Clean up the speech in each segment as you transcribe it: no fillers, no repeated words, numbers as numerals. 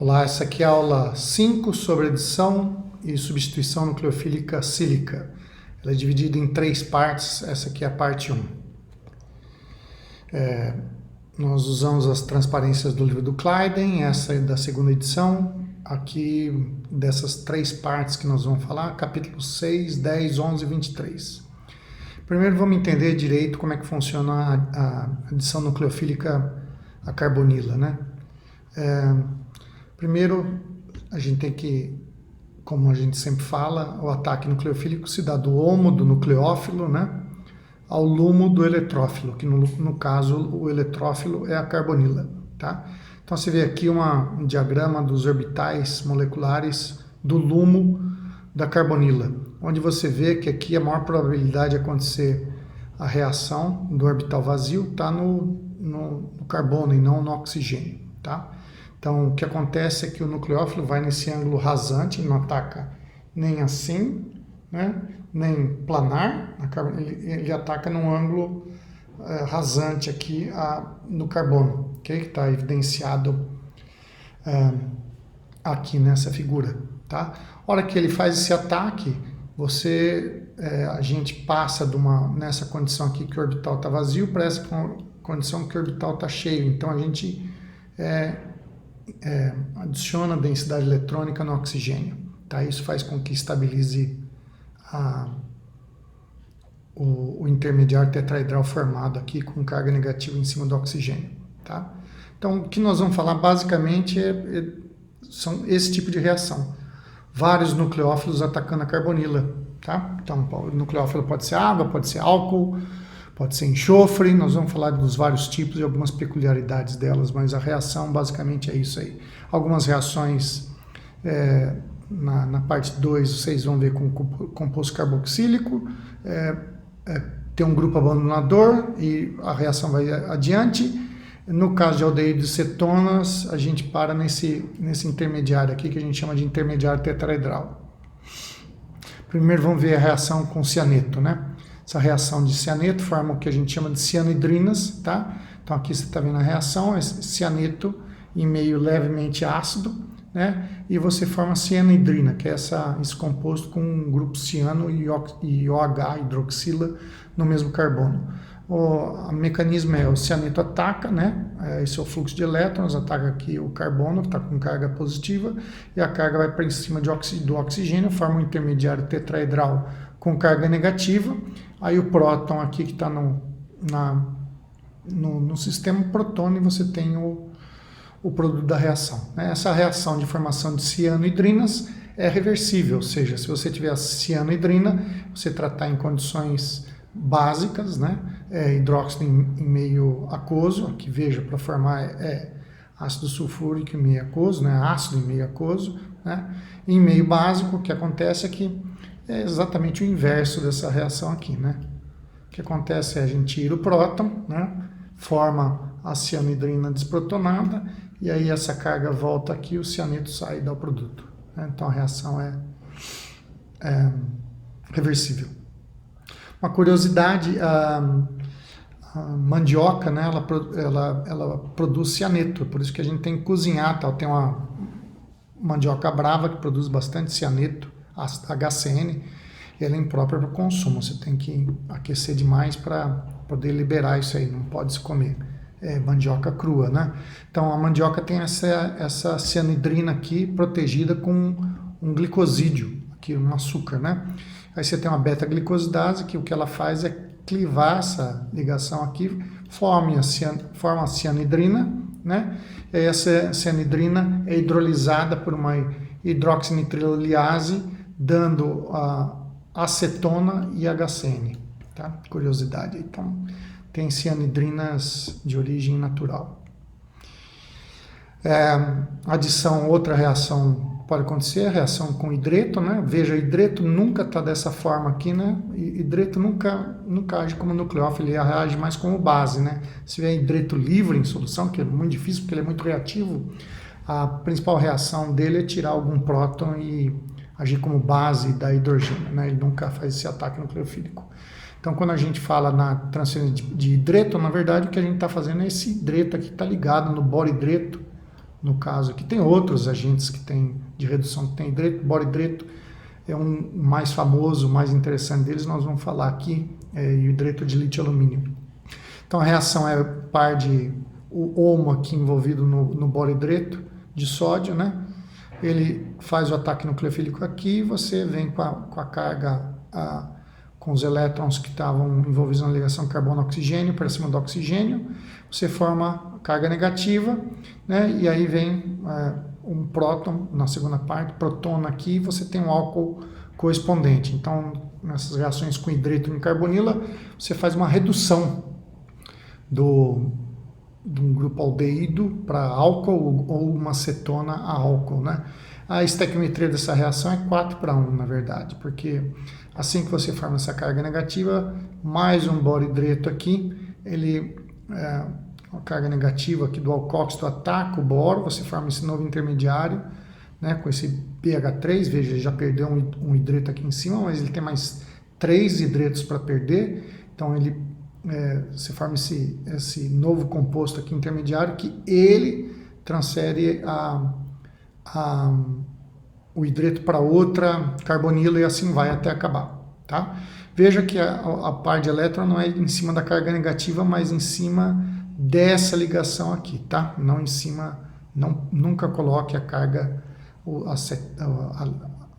Olá, essa aqui é a aula 5 sobre adição e substituição nucleofílica sílica. Ela é dividida em 3 partes, essa aqui é a parte 1. Nós usamos as transparências do livro do Kleiden, essa é da segunda edição. Aqui, dessas 3 partes que nós vamos falar, capítulos 6, 10, 11 e 23. Primeiro vamos entender direito como é que funciona a adição nucleofílica à carbonila, né? Primeiro, a gente tem que, como a gente sempre fala, o ataque nucleofílico se dá do homo do nucleófilo, né, ao lumo do eletrófilo, que no caso o eletrófilo é a carbonila, tá? Então você vê aqui um diagrama dos orbitais moleculares do lumo da carbonila, onde você vê que aqui a maior probabilidade de acontecer a reação do orbital vazio está no carbono e não no oxigênio, tá? Então, o que acontece é que o nucleófilo vai nesse ângulo rasante, não ataca nem assim, né, nem planar, ele ataca num ângulo rasante aqui no carbono, okay, que está evidenciado aqui nessa figura. Tá? A hora que ele faz esse ataque, a gente passa nessa condição aqui que o orbital está vazio para essa condição que o orbital está cheio. Então, a gente adiciona densidade eletrônica no oxigênio, tá? Isso faz com que estabilize o intermediário tetraedral formado aqui com carga negativa em cima do oxigênio, tá? Então, o que nós vamos falar basicamente são esse tipo de reação. Vários nucleófilos atacando a carbonila, tá? Então, o nucleófilo pode ser água, pode ser álcool, pode ser enxofre, nós vamos falar dos vários tipos e algumas peculiaridades delas, mas a reação basicamente é isso aí. Algumas reações, na parte 2, vocês vão ver com o composto carboxílico, tem um grupo abandonador e a reação vai adiante. No caso de aldeído de cetonas, a gente para nesse intermediário aqui, que a gente chama de intermediário tetraedral. Primeiro vamos ver a reação com cianeto, né? Essa reação de cianeto forma o que a gente chama de cianohidrinas, tá? Então aqui você está vendo a reação, esse cianeto em meio levemente ácido, né? E você forma cianohidrina, que é esse composto com um grupo ciano e OH, hidroxila, no mesmo carbono. O mecanismo o cianeto ataca, né? Esse é o fluxo de elétrons, ataca aqui o carbono, que está com carga positiva, e a carga vai para em cima do oxigênio, forma um intermediário tetraedral com carga negativa. Aí o próton aqui que está no sistema protônio, você tem o produto da reação, né? Essa reação de formação de cianohidrinas é reversível, ou seja, se você tiver a cianohidrina, você tratar em condições básicas, né? Hidróxido em meio aquoso, aqui veja, para formar ácido sulfúrico em meio aquoso, né? Ácido em meio aquoso, né? Em meio básico, o que acontece é que é exatamente o inverso dessa reação aqui, né? O que acontece é a gente tira o próton, né? Forma a cianohidrina desprotonada, e aí essa carga volta aqui, o cianeto sai e dá o produto, né? Então a reação é reversível. Uma curiosidade, a mandioca, né, ela produz cianeto, por isso que a gente tem que cozinhar, tal. Tem uma mandioca brava que produz bastante cianeto, HCN, e ela é imprópria para o consumo. Você tem que aquecer demais para poder liberar isso aí, não pode se comer. É mandioca crua, né? Então a mandioca tem essa cianohidrina aqui protegida com um glicosídeo, aqui um açúcar, né? Aí você tem uma beta-glicosidase, que o que ela faz é clivar essa ligação aqui, forma a cianidrina, né? E aí essa cianidrina é hidrolisada por uma hidroxinitriliase, dando a acetona e HCN, tá? Curiosidade. Então, tem cianidrinas de origem natural. Adição, outra reação pode acontecer, a reação com hidreto, né? Veja, hidreto nunca está dessa forma aqui, né? Hidreto nunca age como nucleófilo, ele age mais como base, né? Se tiver hidreto livre em solução, que é muito difícil porque ele é muito reativo, a principal reação dele é tirar algum próton e agir como base da hidrogênio, né? Ele nunca faz esse ataque nucleofílico. Então, quando a gente fala na transferência de hidreto, na verdade, o que a gente está fazendo é esse hidreto aqui que está ligado no boro-hidreto, no caso aqui. Tem outros agentes que tem de redução que tem hidreto, boridreto é um mais famoso, mais interessante deles, nós vamos falar aqui, o hidreto de lítio e alumínio. Então a reação é par de o homo aqui envolvido no boridreto de sódio, né? Ele faz o ataque nucleofílico aqui e você vem com a carga, com os elétrons que estavam envolvidos na ligação carbono-oxigênio para cima do oxigênio, você forma carga negativa, né? E aí vem um próton na segunda parte, protona aqui, e você tem um álcool correspondente. Então, nessas reações com hidreto em carbonila, você faz uma redução de um grupo aldeído para álcool ou uma cetona a álcool, né? A estequiometria dessa reação é 4:1, na verdade, porque assim que você forma essa carga negativa, mais um boridreto aqui, a carga negativa aqui do alcóxido ataca o boro, você forma esse novo intermediário, né, com esse pH3, veja, ele já perdeu um hidreto aqui em cima, mas ele tem mais 3 hidretos para perder, então você forma esse novo composto aqui intermediário que ele transfere o hidreto para outra carbonila e assim vai até acabar, tá? Veja que a par de elétron não é em cima da carga negativa, mas em cima dessa ligação aqui, tá? Não em cima, nunca coloque a carga, a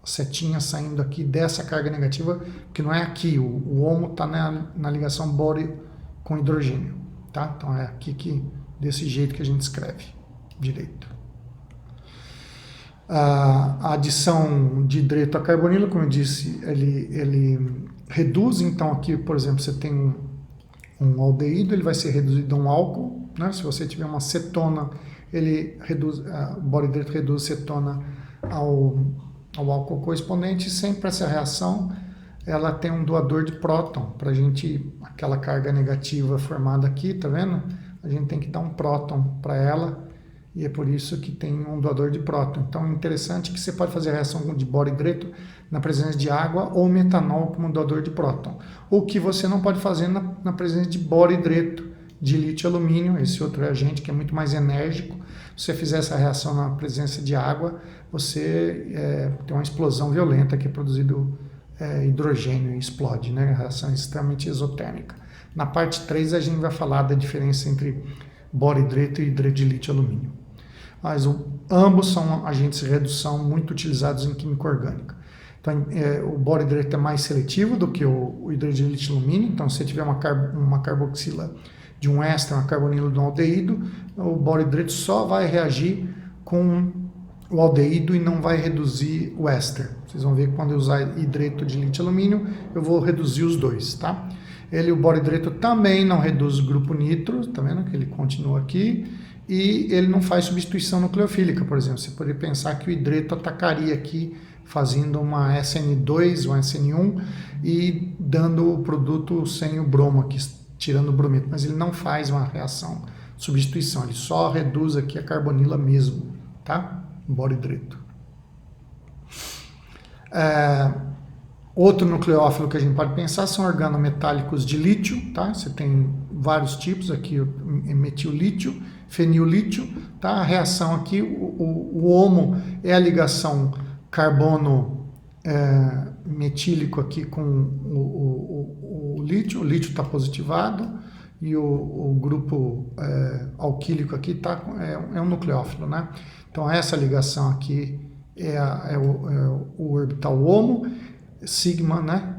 setinha saindo aqui dessa carga negativa, porque não é aqui, o HOMO está na ligação bório com hidrogênio, tá? Então é aqui desse jeito que a gente escreve direito. A adição de hidreto a carbonila, como eu disse, ele reduz, então aqui, por exemplo, você tem um aldeído, ele vai ser reduzido a um álcool, né? Se você tiver uma cetona, o boridreto reduz cetona ao álcool correspondente, e sempre essa reação ela tem um doador de próton, para a gente, aquela carga negativa formada aqui, tá vendo? A gente tem que dar um próton para ela, e é por isso que tem um doador de próton. Então é interessante que você pode fazer a reação de boridreto na presença de água ou metanol como doador de próton. O que você não pode fazer na presença de boridreto de lítio e alumínio, esse outro reagente que é muito mais enérgico. Se você fizer essa reação na presença de água, você tem uma explosão violenta que é produzido hidrogênio e explode, né? A reação é extremamente exotérmica. Na parte 3 a gente vai falar da diferença entre boridreto e hidreto de lítio e alumínio. Mas ambos são agentes de redução muito utilizados em química orgânica. Então, o boridreto é mais seletivo do que o hidreto de lítio e alumínio. Então, se você tiver uma carboxila de um éster, uma carbonila de um aldeído, o boridreto só vai reagir com o aldeído e não vai reduzir o éster. Vocês vão ver que quando eu usar hidreto de lítio e alumínio, eu vou reduzir os dois, tá? O boridreto também não reduz o grupo nitro, tá vendo que ele continua aqui, e ele não faz substituição nucleofílica, por exemplo. Você poderia pensar que o hidreto atacaria aqui, fazendo uma SN2, uma SN1, e dando o produto sem o bromo aqui, tirando o bromito, mas ele não faz uma reação de substituição, ele só reduz aqui a carbonila mesmo, tá? Boridreto. Outro nucleófilo que a gente pode pensar são organometálicos de lítio, tá? Você tem vários tipos aqui, metilítio, fenillítio, tá? A reação aqui, o HOMO é a ligação carbono metílico aqui com o lítio está positivado e o grupo alquílico aqui é um nucleófilo, né? Então essa ligação aqui é o orbital HOMO, sigma, né,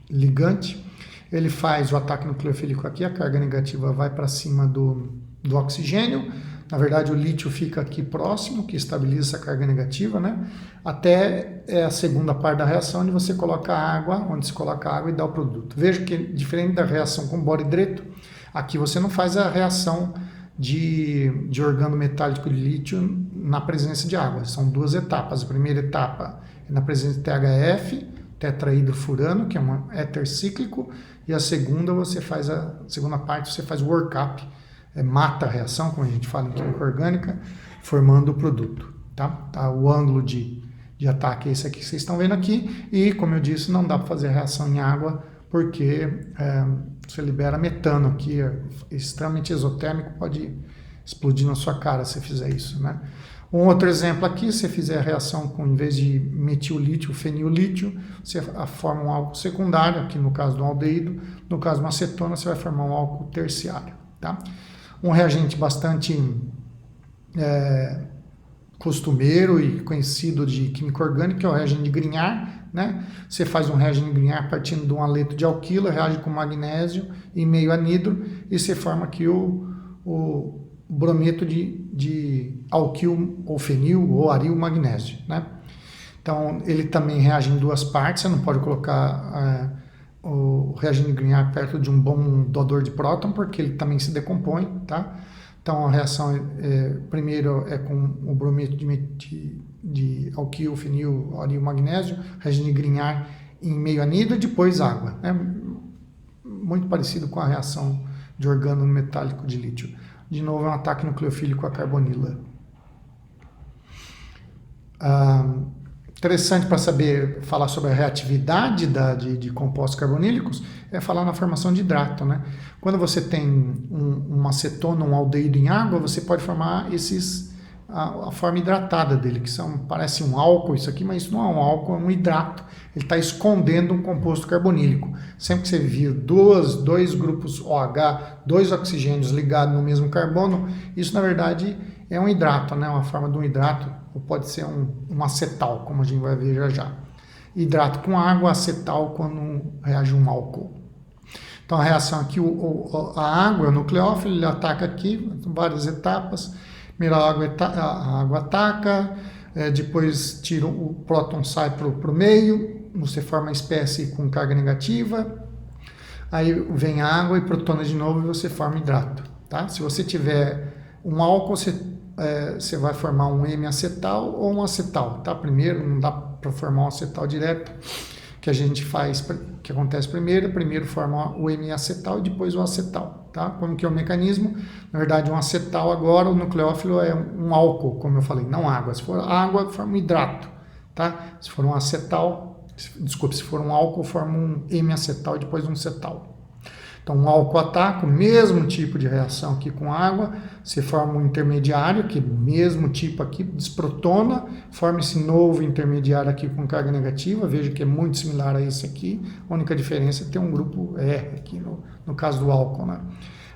ligante, ele faz o ataque nucleofílico aqui, a carga negativa vai para cima do oxigênio, na verdade o lítio fica aqui próximo, que estabiliza essa carga negativa, né, até a segunda parte da reação, onde você coloca água, e dá o produto. Veja que diferente da reação com boridreto, aqui você não faz a reação de organometálico de lítio na presença de água, são duas etapas. A primeira etapa é na presença de THF, tetrahidrofurano, que é um éter cíclico, e a segunda parte você faz workup, mata a reação, como a gente fala em química orgânica, formando o produto. Tá? O ângulo de ataque é esse aqui que vocês estão vendo aqui, e como eu disse, não dá para fazer a reação em água, porque você libera metano aqui, é extremamente exotérmico, pode explodir na sua cara se fizer isso, né? Um outro exemplo aqui, se você fizer a reação com, em vez de metil-lítio, fenil-lítio, você forma um álcool secundário, aqui no caso do aldeído, no caso de uma acetona, você vai formar um álcool terciário, tá? Um reagente bastante costumeiro e conhecido de química orgânica é o reagente de Grignard, né? Você faz um reagente de Grignard partindo de um haleto de alquila, reage com magnésio e meio anidro, e você forma aqui o brometo de alquil ou fenil ou aril magnésio, né? Então ele também reage em duas partes, você não pode colocar o reagente de Grignard perto de um bom doador de próton, porque ele também se decompõe, tá? Então a reação primeiro é com o brometo de alquil, fenil, aril magnésio, reagente de Grignard em meio anidro, e depois água, né? Muito parecido com a reação de organo metálico de lítio. De novo, é um ataque nucleofílico à carbonila. Interessante para falar sobre a reatividade de compostos carbonílicos é falar na formação de hidrato, né? Quando você tem uma acetona, um aldeído em água, você pode formar a forma hidratada dele, que parece um álcool isso aqui, mas isso não é um álcool, é um hidrato. Ele está escondendo um composto carbonílico. Sempre que você vir dois grupos OH, dois oxigênios ligados no mesmo carbono, isso na verdade é um hidrato, né? Uma forma de um hidrato, ou pode ser um acetal, como a gente vai ver já já. Hidrato com água, acetal quando reage um álcool. Então a reação aqui, a água, o nucleófilo, ele ataca aqui, várias etapas. Primeiro a água ataca, depois tira o próton, sai para o meio, você forma a espécie com carga negativa, aí vem a água e protona de novo e você forma hidrato, tá? Se você tiver um álcool, você vai formar um M-acetal ou um acetal, tá? Primeiro, não dá para formar um acetal direto, que a gente faz, que acontece primeiro forma o M-acetal e depois o acetal, tá? Como que é o mecanismo? Na verdade, um acetal agora, o nucleófilo é um álcool, como eu falei, não água. Se for água, forma um hidrato, tá? Se for um acetal, desculpe, se for um álcool, forma um M-acetal e depois um cetal. Então, um álcool ataca, o mesmo tipo de reação aqui com água, você forma um intermediário, que mesmo tipo aqui, desprotona, forma esse novo intermediário aqui com carga negativa, veja que é muito similar a esse aqui, a única diferença é ter um grupo R aqui, no caso do álcool, né?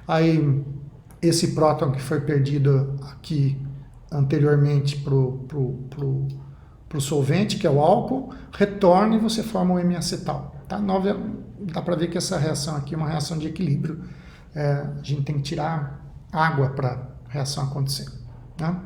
Aí, esse próton que foi perdido aqui anteriormente para o solvente, que é o álcool, retorna e você forma o M-acetal, tá? Dá para ver que essa reação aqui é uma reação de equilíbrio. A gente tem que tirar água para a reação acontecer, né?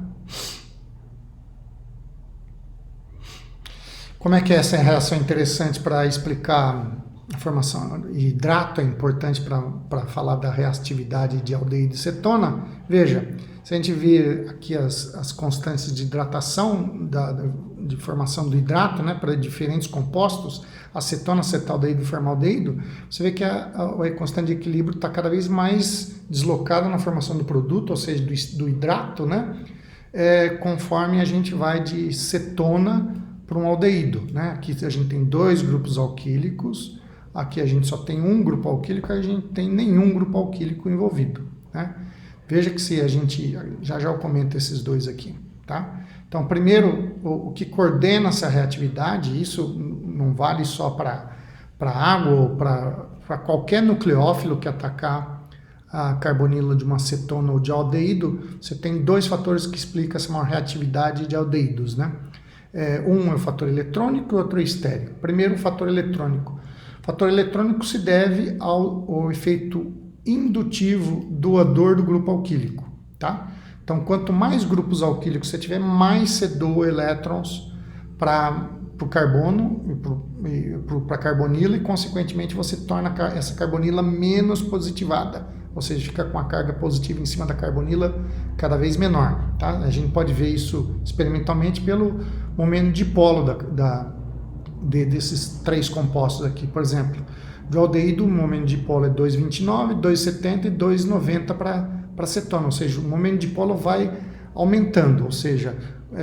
Como é que essa reação é interessante para explicar a formação? Hidrato é importante para falar da reatividade de aldeído e cetona. Veja, se a gente vir aqui as constantes de hidratação, de formação do hidrato, né, para diferentes compostos, acetona, acetaldeído e formaldeído, você vê que a constante de equilíbrio está cada vez mais deslocada na formação do produto, ou seja, do hidrato, né, conforme a gente vai de cetona para um aldeído, né? Aqui a gente tem dois grupos alquílicos, aqui a gente só tem um grupo alquílico, a gente tem nenhum grupo alquílico envolvido, né? Veja que se a gente, já eu comento esses dois aqui, tá? Então, primeiro, o que coordena essa reatividade, isso não vale só para água ou para qualquer nucleófilo que atacar a carbonila de uma acetona ou de aldeído, você tem dois fatores que explicam essa maior reatividade de aldeídos, né? Um é o fator eletrônico e outro é estéreo. Primeiro, o fator eletrônico. O fator eletrônico se deve ao efeito indutivo doador do grupo alquílico, tá? Então, quanto mais grupos alquílicos você tiver, mais você doa elétrons para o carbono, para a carbonila, e consequentemente você torna essa carbonila menos positivada, ou seja, fica com a carga positiva em cima da carbonila cada vez menor, tá? A gente pode ver isso experimentalmente pelo momento dipolo desses três compostos aqui. Por exemplo, do aldeído, o momento dipolo é 2,29, 2,70 e 2,90 para cetona, ou seja, o momento dipolo vai aumentando, ou seja,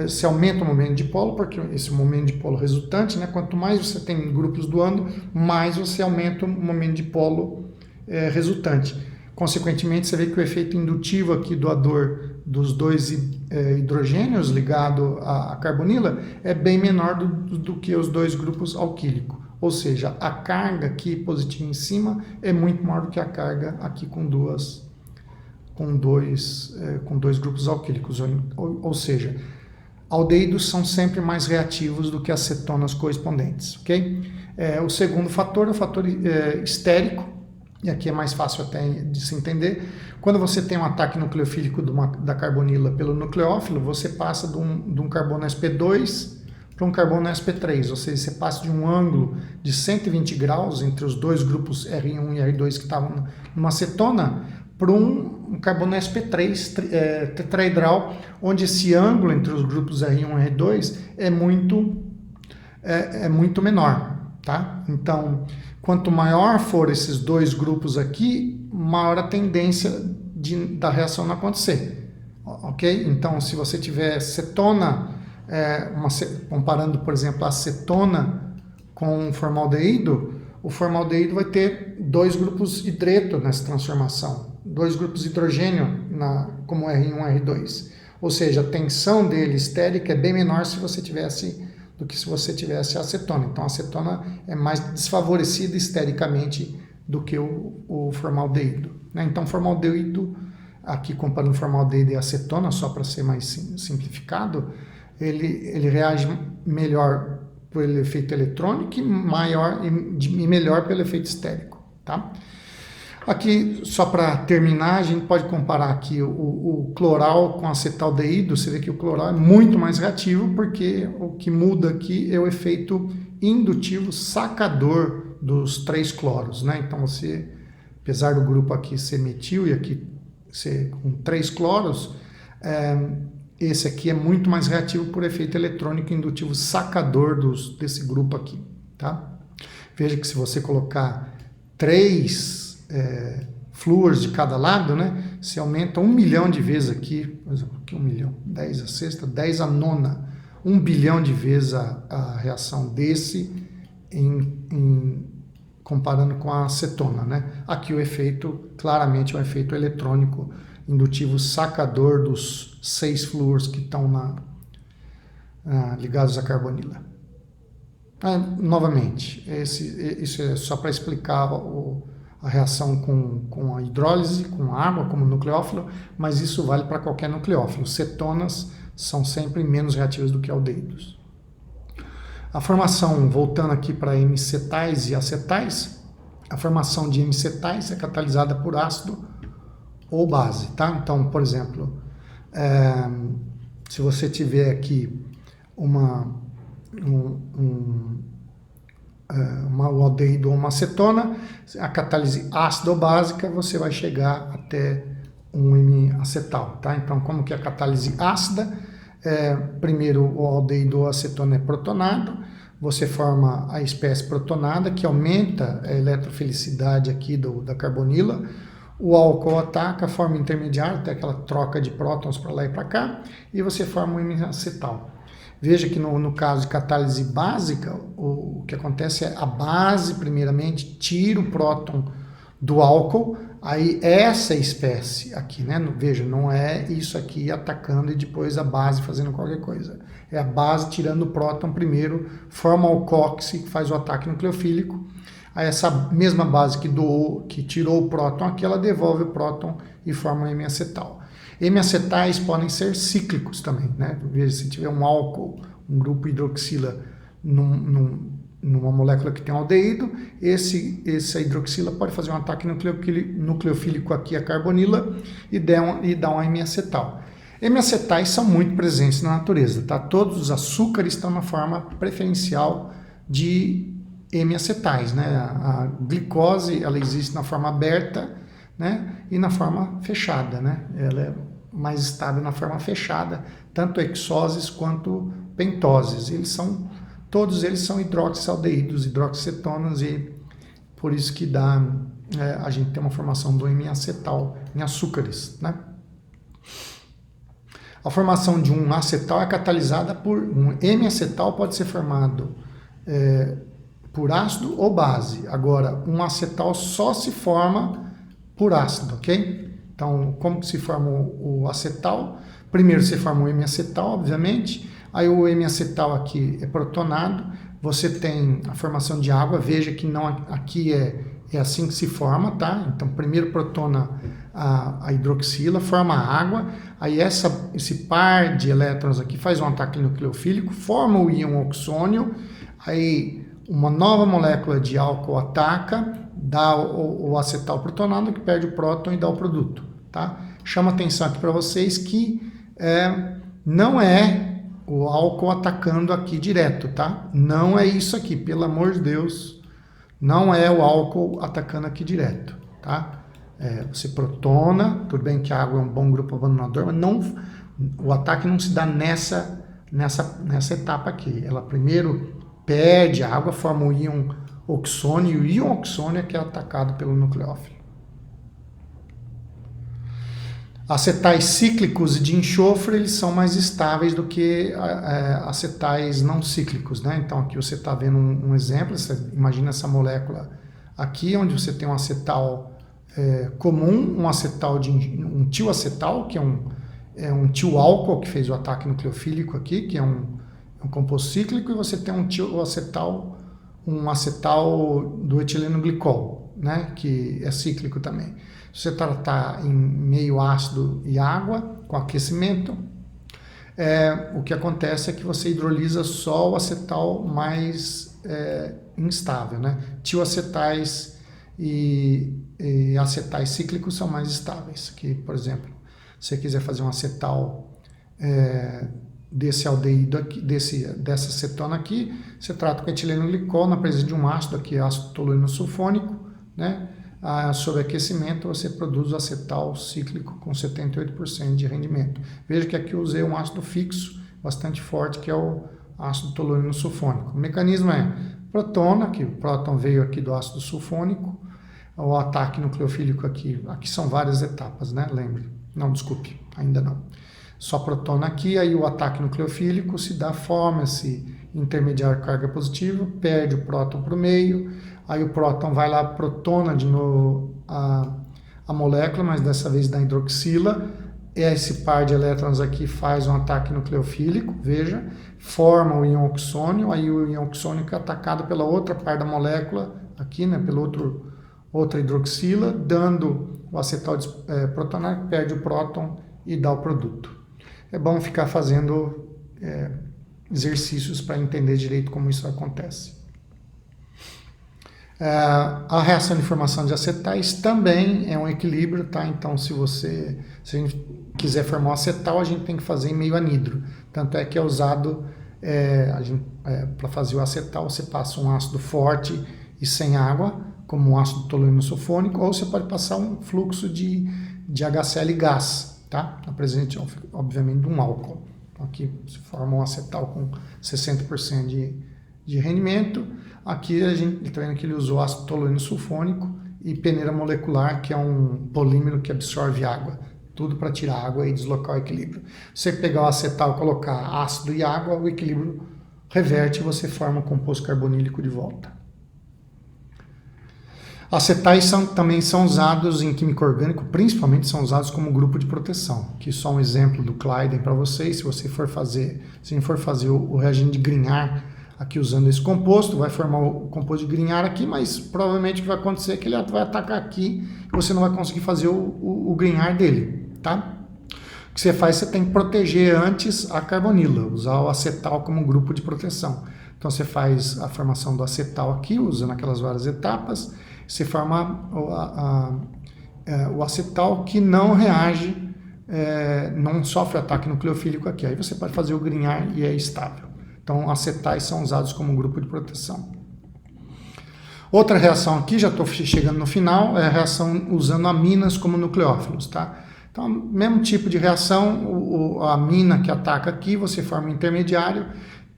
se aumenta o momento dipolo, porque esse momento dipolo resultante, né, quanto mais você tem grupos doando, mais você aumenta o momento dipolo resultante. Consequentemente, você vê que o efeito indutivo aqui doador dos dois hidrogênios ligado à carbonila é bem menor do que os dois grupos alquílicos. Ou seja, a carga aqui positiva em cima é muito maior do que a carga aqui com dois grupos alquílicos. Ou seja, aldeídos são sempre mais reativos do que as cetonas correspondentes, ok? O segundo fator é o fator estérico, e aqui é mais fácil até de se entender. Quando você tem um ataque nucleofílico da carbonila pelo nucleófilo, você passa de um carbono sp2 para um carbono sp3, ou seja, você passa de um ângulo de 120 graus entre os dois grupos R1 e R2 que estavam numa cetona, para um carbono sp3 tetraedral, onde esse ângulo entre os grupos R1 e R2 é muito menor, tá? Então, quanto maior for esses dois grupos aqui, maior a tendência da reação não acontecer, ok? Então, se você tiver cetona, comparando, por exemplo, a cetona com o formaldeído, o formaldeído vai ter dois grupos hidreto nessa transformação, dois grupos de hidrogênio como R1 e R2. Ou seja, a tensão dele estérica é bem menor do que se você tivesse a acetona. Então, a acetona é mais desfavorecida estericamente do que o formaldeído, né? Então, formaldeído, aqui comparando formaldeído e acetona, só para ser mais simplificado, ele reage melhor pelo efeito eletrônico e melhor pelo efeito estérico, tá? Aqui, só para terminar, a gente pode comparar aqui o cloral com acetaldeído. Você vê que o cloral é muito mais reativo, porque o que muda aqui é o efeito indutivo sacador dos 3 cloros, né? Então, apesar do grupo aqui ser metil e aqui ser com 3 cloros, esse aqui é muito mais reativo por efeito eletrônico indutivo sacador desse grupo aqui, tá? Veja que se você colocar 3 flúors de cada lado, né, você aumenta 1 milhão de vezes aqui, por exemplo, aqui 1 milhão, 10 a sexta, 10 a nona, 1 bilhão de vezes a reação desse comparando com a acetona, né? Aqui o efeito, claramente, é um efeito eletrônico indutivo sacador dos 6 flúors que estão ligados à carbonila. Novamente, isso é só para explicar a reação com a hidrólise, com a água, como nucleófilo, mas isso vale para qualquer nucleófilo. Cetonas são sempre menos reativas do que aldeídos. A formação, voltando aqui para hemicetais e acetais, a formação de hemicetais é catalisada por ácido ou base, tá? Então, por exemplo, se você tiver aqui um aldeído ou uma acetona, a catálise ácido ou básica, você vai chegar até um hemiacetal, tá? Então, como que é a catálise ácida? Primeiro, o aldeído ou acetona é protonado, você forma a espécie protonada, que aumenta a eletrofilicidade aqui da carbonila. O álcool ataca, forma intermediário, tem aquela troca de prótons para lá e para cá, e você forma um hemiacetal. Veja que no caso de catálise básica, o que acontece é a base, primeiramente, tira o próton do álcool, aí essa espécie aqui, né? Veja, não é isso aqui atacando e depois a base fazendo qualquer coisa. É a base tirando o próton primeiro, forma o alcóxe, que faz o ataque nucleofílico. Aí essa mesma base que tirou o próton aqui, ela devolve o próton e forma o hemiacetal. Hemiacetais podem ser cíclicos também, né? Veja, se tiver um álcool, um grupo hidroxila numa molécula que tem um aldeído, essa hidroxila pode fazer um ataque nucleofílico aqui à carbonila e dar um hemiacetal. Hemiacetais são muito presentes na natureza, tá? Todos os açúcares estão na forma preferencial de hemiacetais, né? A glicose, ela existe na forma aberta, né? E na forma fechada, né? Ela é mais estável na forma fechada, tanto hexoses quanto pentoses. Todos eles são hidroxialdeídos, hidroxicetonas, e por isso que a gente tem uma formação do hemiacetal em açúcares, né? A formação de um acetal é catalisada por um hemiacetal, pode ser formado por ácido ou base. Agora, um acetal só se forma por ácido, ok? Então, como que se forma o acetal? Primeiro você forma o M-acetal, obviamente, aí o M-acetal aqui é protonado, você tem a formação de água, veja que não, aqui é assim que se forma, tá? Então, primeiro protona a hidroxila, forma a água, aí esse par de elétrons aqui faz um ataque nucleofílico, forma o íon oxônio, aí uma nova molécula de álcool ataca, dá o acetal protonado, que perde o próton e dá o produto, tá? Chama atenção aqui para vocês que não é o álcool atacando aqui direto, tá? Não é isso aqui, pelo amor de Deus, não é o álcool atacando aqui direto, tá? Você protona, tudo bem que a água é um bom grupo abandonador, mas não, o ataque não se dá nessa etapa aqui. Ela primeiro perde a água, forma o íon oxônio, e o íon oxônio é que é atacado pelo nucleófilo. Acetais cíclicos de enxofre, eles são mais estáveis do que acetais não cíclicos, né? Então aqui você está vendo um exemplo, você imagina essa molécula aqui, onde você tem um acetal comum, um tioacetal, que é um tioálcool que fez o ataque nucleofílico aqui, que é um composto cíclico, e você tem um acetal do etileno glicol, né? Que é cíclico também. Se você tratar em meio ácido e água, com aquecimento, o que acontece é que você hidrolisa só o acetal mais instável, né? Tioacetais e acetais cíclicos são mais estáveis. Que, por exemplo, se você quiser fazer um acetal desse aldeído aqui, dessa acetona aqui, você trata com etileno glicol na presença de um ácido aqui, ácido tolueno sulfônico, né? Sob aquecimento você produz o acetal cíclico com 78% de rendimento. Veja que aqui eu usei um ácido fixo bastante forte, que é o ácido tolueno sulfônico. O mecanismo é protona, que o próton veio aqui do ácido sulfônico, o ataque nucleofílico aqui são várias etapas, né? Lembre. Não, desculpe, ainda não. Só protona aqui, aí o ataque nucleofílico se dá, forma esse intermediário carga positiva, perde o próton para o meio, aí o próton vai lá, protona de novo a molécula, mas dessa vez da hidroxila, esse par de elétrons aqui faz um ataque nucleofílico, veja, forma o íon oxônio, aí o íon oxônio é atacado pela outra par da molécula, aqui, né, pela outra hidroxila, dando o acetal protonário, perde o próton e dá o produto. É bom ficar fazendo exercícios para entender direito como isso acontece. A reação de formação de acetais também é um equilíbrio, tá? Então, se a gente quiser formar um acetal, a gente tem que fazer em meio anidro. Tanto é que é usado, para fazer o acetal, você passa um ácido forte e sem água, como um ácido tolueno sulfônico, ou você pode passar um fluxo de HCl gás, tá? Na presença, obviamente, de um álcool. Então, aqui se forma um acetal com 60% de rendimento. Aqui a gente está vendo que ele usou ácido tolueno sulfônico e peneira molecular, que é um polímero que absorve água. Tudo para tirar água e deslocar o equilíbrio. Se você pegar o acetal e colocar ácido e água, o equilíbrio reverte e você forma o composto carbonílico de volta. Acetais também são usados em química orgânica, principalmente são usados como grupo de proteção. Aqui só um exemplo do Clayden para vocês. Se a gente for fazer o reagente de Grignard aqui usando esse composto, vai formar o composto de Grignard aqui, mas provavelmente o que vai acontecer é que ele vai atacar aqui e você não vai conseguir fazer o Grignard dele, tá? O que você faz, você tem que proteger antes a carbonila, usar o acetal como grupo de proteção. Então você faz a formação do acetal aqui, usando aquelas várias etapas, você forma o acetal que não reage, não sofre ataque nucleofílico aqui. Aí você pode fazer o Grignard e é estável. Então, acetais são usados como grupo de proteção. Outra reação aqui, já estou chegando no final, é a reação usando aminas como nucleófilos, tá? Então, mesmo tipo de reação, a amina que ataca aqui, você forma um intermediário,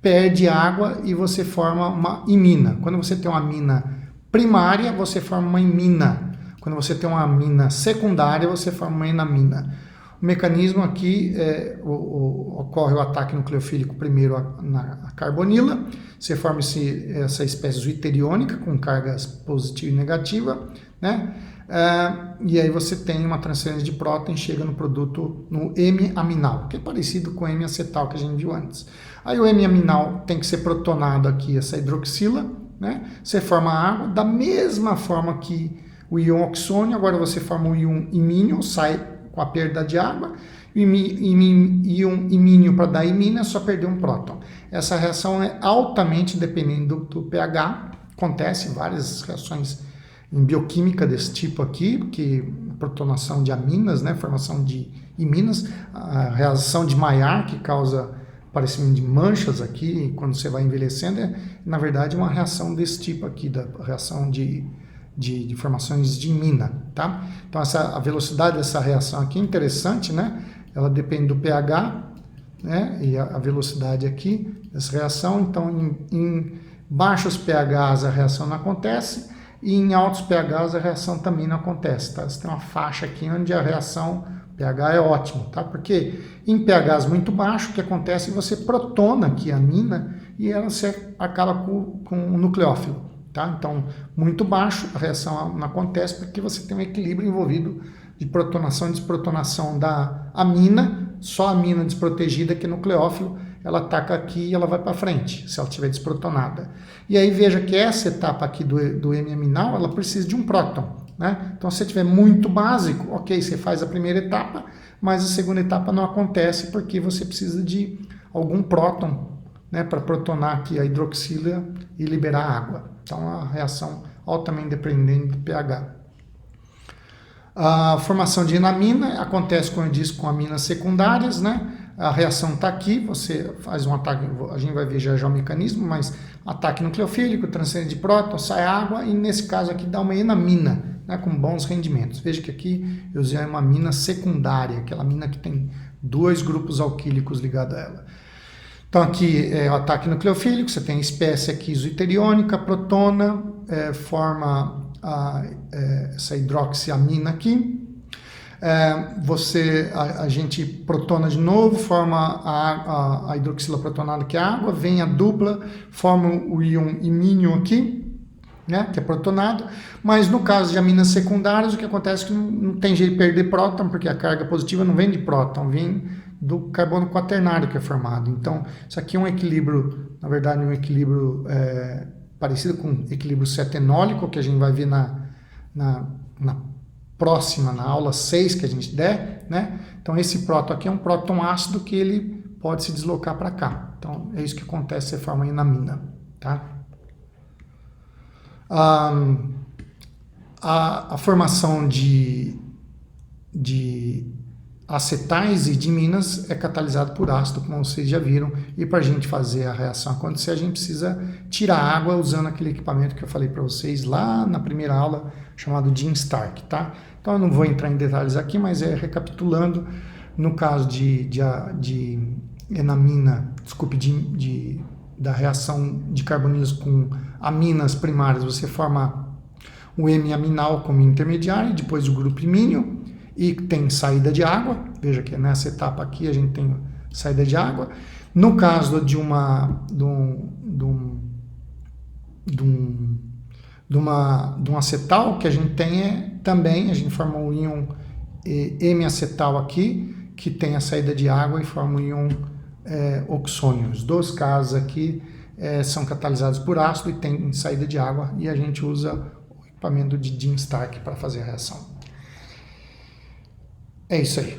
perde água e você forma uma imina. Quando você tem uma amina primária, você forma uma imina. Quando você tem uma amina secundária, você forma uma enamina. O mecanismo aqui ocorre o ataque nucleofílico primeiro na carbonila, você forma essa espécie zwitteriônica com cargas positiva e negativa, né? E aí você tem uma transferência de próton e chega no produto, no M-aminal, que é parecido com o M-acetal que a gente viu antes. Aí o M-aminal tem que ser protonado aqui, essa hidroxila, né? Você forma água, da mesma forma que o íon oxônio, agora você forma o íon imínio, sai com a perda de água, o íon imínio para dar imina é só perder um próton. Essa reação é altamente dependente do pH, acontece várias reações em bioquímica desse tipo aqui, que protonação de aminas, né, formação de iminas, a reação de Maillard, que causa aparecimento de manchas aqui, quando você vai envelhecendo, é na verdade uma reação desse tipo aqui, da reação de formações de imina, tá? Então a velocidade dessa reação aqui é interessante, né? Ela depende do pH, né? E a velocidade aqui dessa reação, então em baixos pHs a reação não acontece, e em altos pHs a reação também não acontece, tá? Você tem uma faixa aqui onde a reação pH é ótimo, tá? Porque em pHs muito baixos, o que acontece é que você protona aqui a amina e ela acaba com o nucleófilo, tá? Então, muito baixo, a reação não acontece porque você tem um equilíbrio envolvido de protonação e desprotonação da amina, só a amina desprotegida, que é nucleófilo, ela ataca aqui e ela vai para frente, se ela estiver desprotonada. E aí veja que essa etapa aqui do M-aminal, ela precisa de um próton, né? Então, se você tiver muito básico, ok, você faz a primeira etapa, mas a segunda etapa não acontece porque você precisa de algum próton, né, para protonar aqui a hidroxila e liberar água. Então, é uma reação altamente dependente do pH. A formação de enamina acontece, como eu disse, com aminas secundárias, né? A reação está aqui, você faz um ataque, a gente vai ver já o mecanismo, mas ataque nucleofílico, transferência de próton, sai água e nesse caso aqui dá uma enamina, né, com bons rendimentos. Veja que aqui eu usei uma amina secundária, aquela amina que tem 2 grupos alquílicos ligados a ela. Então aqui é o ataque nucleofílico, você tem a espécie aqui isoteriônica, protona, forma essa hidroxiamina aqui. A gente protona de novo, forma a hidroxila protonada, que é a água, vem a dupla, forma o íon imínio aqui, né, que é protonado, mas no caso de aminas secundárias, o que acontece é que não tem jeito de perder próton, porque a carga positiva não vem de próton, vem do carbono quaternário que é formado. Então, isso aqui é um equilíbrio, na verdade, um equilíbrio parecido com o equilíbrio cetenólico, que a gente vai ver na próxima, na aula 6 que a gente der, né? Então, esse próton aqui é um próton ácido que ele pode se deslocar para cá. Então, é isso que acontece, você forma enamina, tá? A formação de acetais e de iminas é catalisado por ácido, como vocês já viram, e para a gente fazer a reação acontecer, a gente precisa tirar água usando aquele equipamento que eu falei para vocês lá na primeira aula, chamado Jim Stark, tá? Então eu não vou entrar em detalhes aqui, mas recapitulando, no caso de enamina, desculpe, da reação de carbonilos com aminas primárias, você forma o M-aminal como intermediário, depois o grupo imínio, e tem saída de água. Veja que nessa etapa aqui a gente tem saída de água. No caso de um acetal, que a gente tem também, a gente forma o íon M-acetal aqui, que tem a saída de água e forma o íon oxônio. Os 2 casos aqui são catalisados por ácido e tem saída de água, e a gente usa o equipamento de Jim Stark para fazer a reação. É isso aí.